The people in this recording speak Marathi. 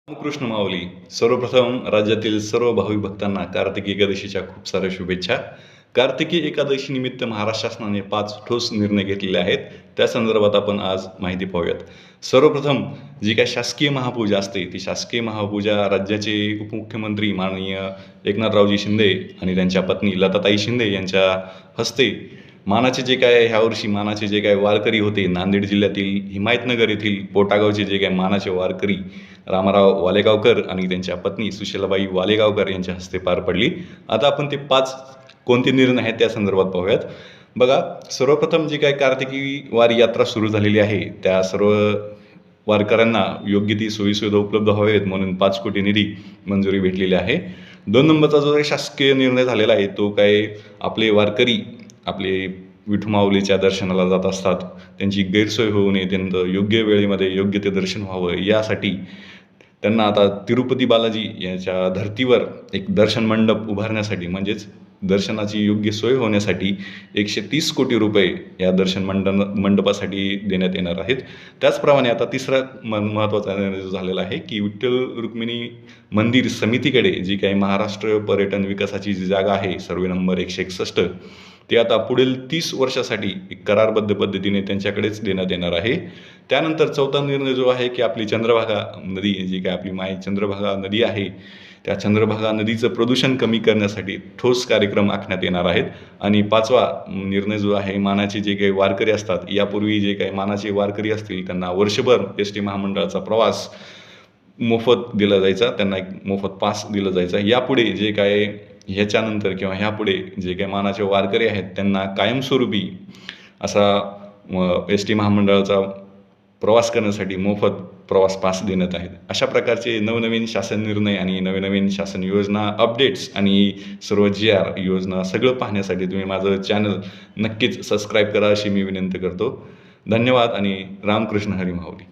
रामकृष्ण माऊली. सर्वप्रथम राज्यातील सर्व भाविक भक्तांना कार्तिकी एकादशीच्या खूप साऱ्या शुभेच्छा. कार्तिकी एकादशी निमित्त महाराष्ट्र शासनाने 5 ठोस निर्णय घेतलेले आहेत. त्या संदर्भात आपण आज माहिती पाहूयात. सर्वप्रथम जी काही शासकीय महापूजा असते, ती शासकीय महापूजा राज्याचे उपमुख्यमंत्री माननीय एकनाथरावजी शिंदे आणि त्यांच्या पत्नी लताताई शिंदे यांच्या हस्ते मानाचे जे काय ह्यावर्षी मानाचे जे काही वारकरी होते, नांदेड जिल्ह्यातील हिमायतनगर येथील पोटागावचे जे काही मानाचे वारकरी रामाराव वालेगावकर आणि त्यांच्या पत्नी सुशीलाबाई वालेगावकर यांच्या हस्ते पार पडली. आता आपण ते 5 कोणते निर्णय आहेत त्या संदर्भात पाहूयात. बघा, सर्वप्रथम जी काही कार्तिकी वारी यात्रा सुरू झालेली आहे, त्या सर्व वारकऱ्यांना योग्य ती सोयीसुविधा उपलब्ध व्हावेत म्हणून 5 कोटी निधी मंजुरी भेटलेली आहे. 2 नंबरचा जो काही शासकीय निर्णय झालेला आहे, तो काय आपले वारकरी आपले विठू माऊलीच्या दर्शनाला जात असतात, त्यांची गैरसोय होऊ नये, त्यांचं योग्य वेळेमध्ये योग्य ते दर्शन व्हावं यासाठी त्यांना आता तिरुपती बालाजी याच्या धर्तीवर एक दर्शन मंडप उभारण्यासाठी म्हणजेच दर्शनाची योग्य सोय होण्यासाठी 130 कोटी रुपये या दर्शन मंडपासाठी देण्यात येणार आहेत. त्याचप्रमाणे आता तिसरा महत्त्वाचा निर्णय जो झालेला आहे की विठ्ठल रुक्मिणी मंदिर समितीकडे जी काही महाराष्ट्र पर्यटन विकासाची जी जागा आहे, सर्वे नंबर 161, ते आता पुढील 30 वर्षासाठी एक करारबद्ध पद्धतीने त्यांच्याकडेच देण्यात येणार आहे. त्यानंतर चौथा निर्णय जो आहे की आपली चंद्रभागा नदी, जी काय आपली चंद्रभागा नदी आहे, त्या चंद्रभागा नदीचं प्रदूषण कमी करण्यासाठी ठोस कार्यक्रम आखण्यात येणार आहेत. आणि 5वा निर्णय जो आहे, मानाचे जे काही वारकरी असतात, यापूर्वी जे काही मानाचे वारकरी असतील त्यांना वर्षभर एस.टी. महामंडळाचा प्रवास मोफत दिला जायचा, त्यांना एक मोफत पास दिला जायचा. यापुढे जे काय ह्याच्यानंतर किंवा ह्यापुढे जे काही मानाचे वारकरी आहेत त्यांना कायमस्वरूपी असा एस.टी. महामंडळाचा प्रवास करण्यासाठी मोफत प्रवास पास देण्यात आहेत. अशा प्रकारचे नवनवीन शासन निर्णय आणि नवीन शासन योजना अपडेट्स आणि सर्व GR योजना सगळं पाहण्यासाठी तुम्ही माझं चॅनल नक्कीच सबस्क्राईब करा अशी मी विनंती करतो. धन्यवाद आणि रामकृष्ण हरी माऊली.